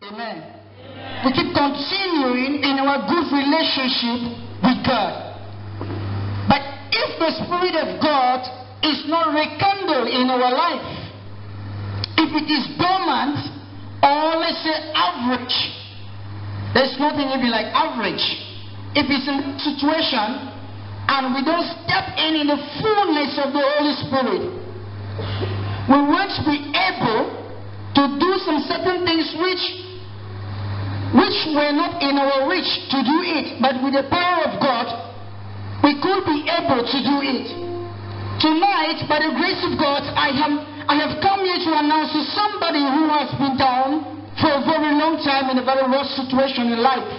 Amen. We keep continuing in our good relationship with God. But if the Spirit of God is not rekindled in our life, if it is dormant, or let's say average, there's nothing even like average. If it's in a situation and we don't step in the fullness of the Holy Spirit, we won't be able to do some certain things which were not in our reach to do it, but with the power of God, we could be able to do it. Tonight, by the grace of God, I have come here to announce to somebody who has been down for a very long time in a very rough situation in life.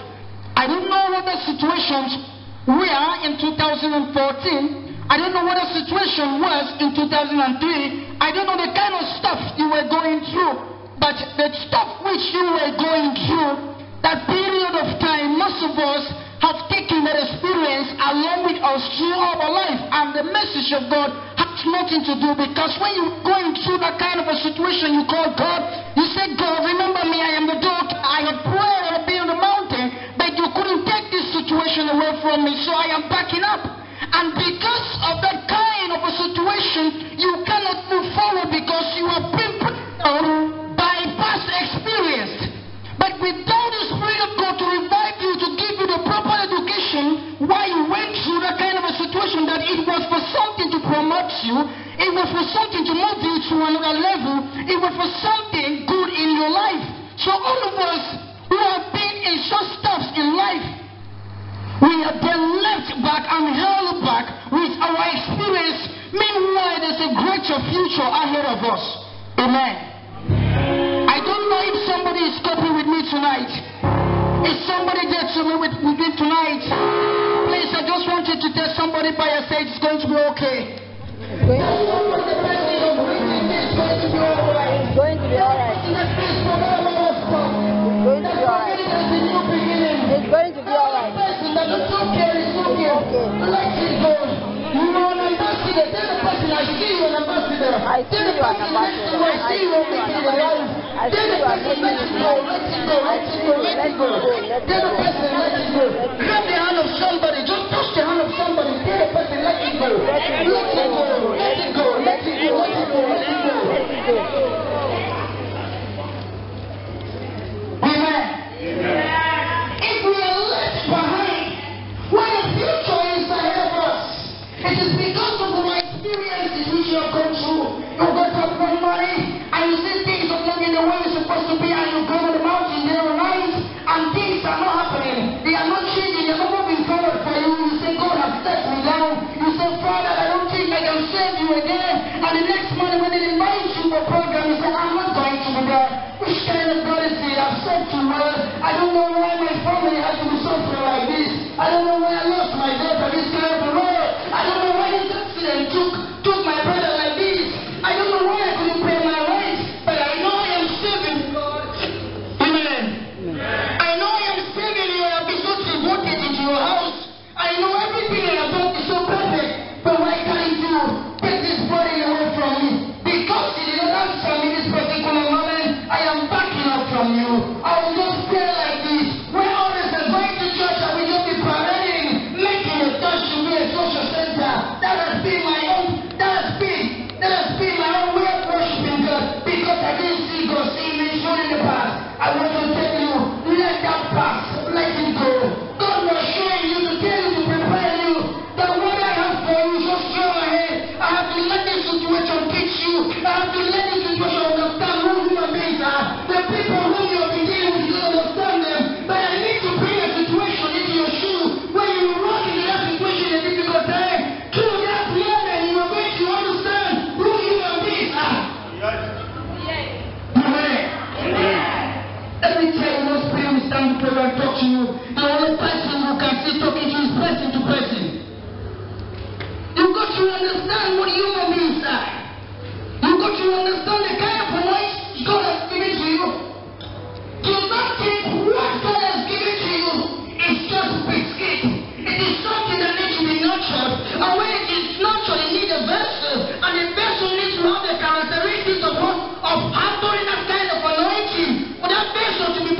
I don't know what the situations were in 2014. I don't know what the situation was in 2003. I don't know the kind of stuff you were going through. But the stuff which you were going through, that period of time, most of us have taken that experience along with us through our life. And the message of God has nothing to do, because when you're going through that kind of a situation, you call God, you say, God, remember me, I am the daughter. I have prayed, I have been on the mountain, but you couldn't take this situation away from me, so I am backing up. And because of that kind of a situation, you cannot move forward because you have been put down by past experience. But without the Spirit of God to revive you, to give you the proper education, why you went through that kind of a situation, that it was for something to promote you, it was for something to move you to another level, it was for something good in your life. So all of us who have been in such stuff in life, we are then left back and held back with our experience. Meanwhile, there's a greater future ahead of us. Amen. I don't know if somebody is coping with me tonight. Is somebody there to me with me tonight? Please, I just want you to tell somebody by your side it's going to be okay. It's going to be alright. It's going to be alright. It's going to be alright. It's going to be alright. I see you an ambassador. I see you an ambassador. I see you making it alive. I see you are making it alive. Let it go. Let it go. Let it go. Tell the person, let it go. Grab the hand of somebody. Just touch the hand of somebody. Tell the person, let it go. Let it go. Let it go. Let it go. Let it go. Let it go. Let it go. Amen. If we are left behind when the future is ahead of us, it is because of our experiences which you have gone through. You got up one morning and you see things are not in the way it's supposed to be, and you go on the mountain there are nights and things are not happening. They are not changing, they are not moving forward for you. You say, God has set me down. You say, Father, I don't think I can save you again. And the next morning when they invite you for a program, you say, I'm not going to be there. Which kind of God is it? I've said too well. I don't know why my family has to be suffering like this. I don't know why I lost my daughter this kind of a road. I don't know why this accident took my brother like this. I don't know why I couldn't pay my rent. But I know I am saving God. Amen. I know I am saving you. I have been so devoted into your house. I know everything I have done is so perfect. But why can't you take this body away from me? Because you did not answer me this particular moment, I am backing up from you. I will just pray like this. When others are going to church, I will just be parading, making a touch to be a social center. That has been my own way of worshiping God, because I didn't see God's image in the past. I want to tell you, let that pass, let it go. God was showing you to tell you, to prepare you, that what I have for you is just strong ahead. I have to let this situation teach you. I have to let this situation understand who human beings are. The people whom you have been dealing with, you don't understand them. But I need to bring a situation into your shoe. When you run into that situation in a difficult time, through that moment, you are going to understand who human beings are. Amen. Let me tell you, most people will stand before and talk to you. The only person who can see talking to you is person to person. You've got to understand what human beings are. You've got to understand the kind of anointing God has given to you. Do not think what God has given to you is just biscuit. It is something that needs to be nurtured. And when it is nurtured, it needs a vessel. And the vessel needs to have the characteristics of handling that kind of anointing. For that vessel to be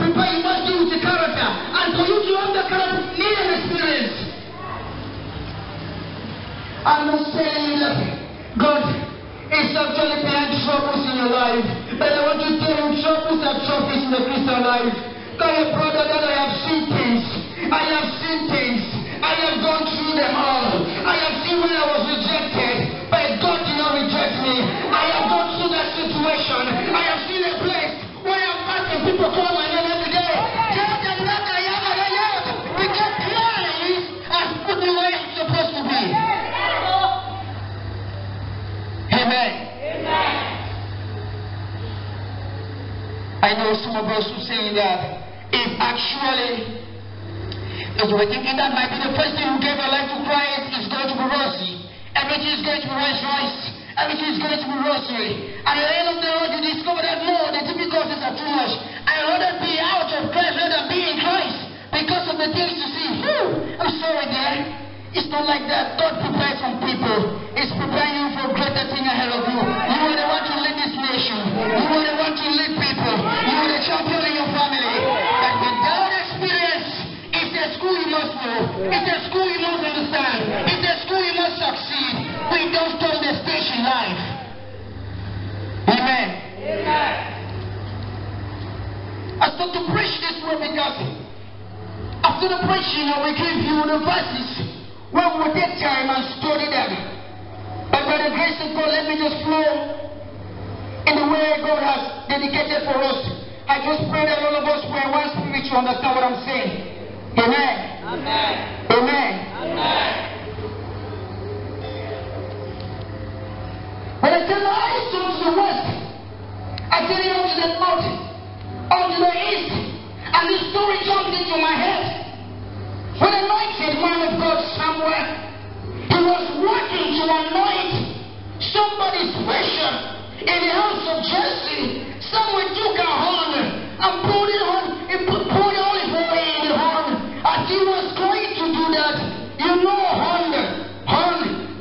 I'm not telling you that God is actually behind troubles in your life. But I want to tell you, troubles are trophies in the Christian life. Tell your brother that I have seen things. I have seen things. I have gone through them all. I have seen when I was rejected, but God did not reject me. I have gone through that situation. I have seen a place where I'm asking people call my name every day. Tell them that I am and I am. Because Christ has put me where I'm supposed to be. Amen. Amen. I know some of us who saying that if actually if we're thinking that might be the first thing who gave our life to Christ is going to be rosy. Everything is going to be rice. Everything is going to be rosy. And at the end of the road you discover that no, the difficulties are too much. I'd rather be out of Christ rather than be in Christ because of the things you see. I'm sorry there. It's not like that. God prepares some people. It's preparing you for greater thing ahead of you. You are the one to lead this nation. You are the one to lead people. You are the champion in your family. But without experience, it's a school you must know. It's a school you must understand. It's a school you must succeed. We don't turn the stage in life. Amen. Amen. I start to preach this word because after the preaching, I will give you the verses. When we take time and study them. But by the grace of God, let me just flow in the way God has dedicated for us. I just pray that all of us were one spirit to understand what I'm saying. Amen. Amen. Amen. Amen. When I tell my eyes to the west, I tell you unto the north, unto the east, and this story jumped into my head. When anointed man of God somewhere, he was working to anoint somebody special in the house of Jesse. Someone took a horn and poured it on, poured olive oil in the horn. As he was going to do that, you know horn,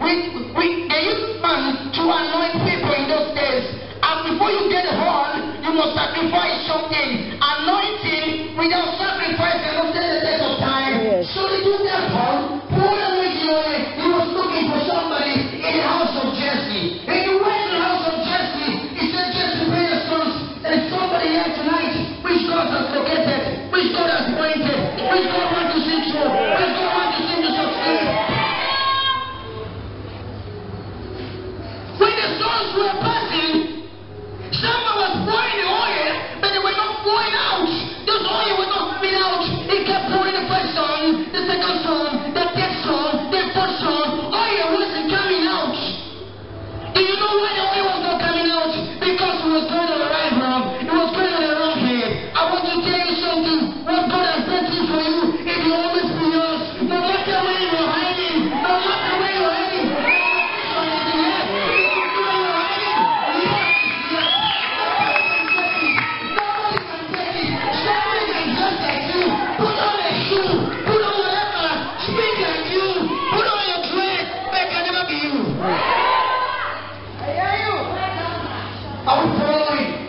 they used man to anoint people in those days. And before you get a horn, you must sacrifice something. Anointing without sacrifice cannot stand the test of time. So they do that horn, pour anointing on it. He was looking for somebody in the house of Jesse. And he went to the house of Jesse. He said, Jesse, bring your sons. There's somebody here tonight which God has located, which God has appointed, which God wants to see through, which God wants to see to succeed. When the sons were passing, someone was pouring the oil, but they were not pouring out. Those oil was not coming out. He kept pouring the first son, the second son, the third son, the fourth son. Oil wasn't coming out. Do you know why the oil was not coming out? Because it was going on the right wrong. It was going on the wrong head. I want to tell you something. What God has done for you, it will always be yours. No matter where you're hiding, no matter where you're hiding, I'm praying.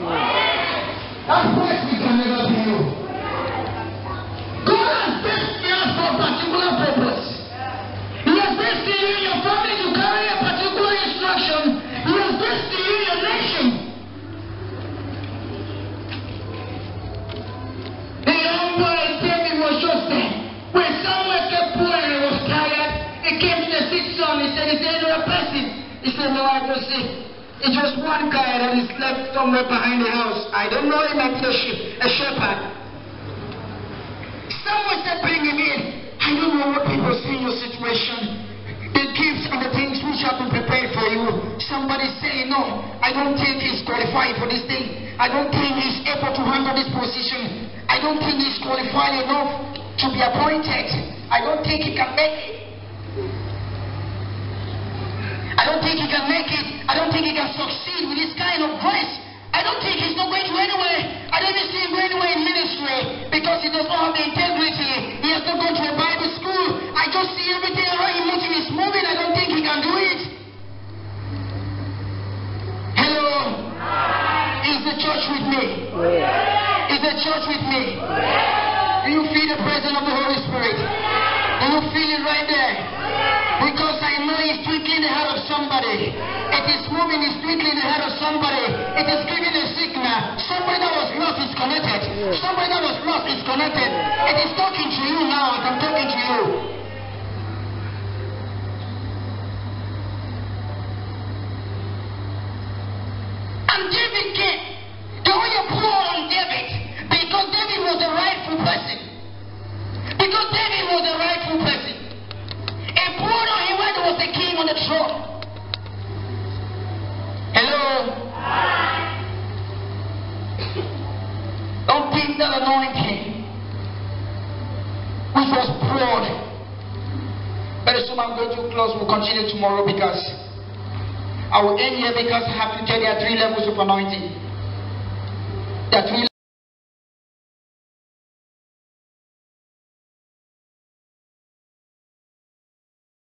That person can never be you. God has blessed you for a particular purpose. He has blessed you in your family to carry a particular instruction. He has blessed you in your nation. The young boy David was just there. When someone kept pouring and he was tired, he came to the sixth son. He said, is there another person? He said, no, I don't see. It's just one guy that is left somewhere behind the house. I don't know, he might be a shepherd. Someone said, bring him in. I don't know what people see in your situation. The gifts and the things which have been prepared for you. Somebody say, no, I don't think he's qualified for this thing. I don't think he's able to handle this position. I don't think he's qualified enough to be appointed. I don't think he can make it. I don't think he can make it. I don't think he can succeed with this kind of grace. I don't think he's not going to anywhere. I don't even see him going anywhere in ministry because he does not have the integrity. He has not gone to a Bible school. I just see everything around him is moving. I don't think he can do it. Hello? Is the church with me? Is the church with me? Do you feel the presence of the Holy Spirit? Do you feel it right there? Because I know he's tweaking somebody. It is moving, it's twinkling in the head of somebody. It is giving a signal. Somebody that was lost is connected. Somebody that was lost is connected. It is talking to you now as I'm talking to you. And David came. The oil poured on David because David was the rightful person. Because David was the rightful person. It poured on him when there was a king on the throne. Hello? Don't think that anointing which was poured. Very soon I'm going to close. We'll continue tomorrow because I will end here because I have to tell you there are 3 levels of anointing. There are 3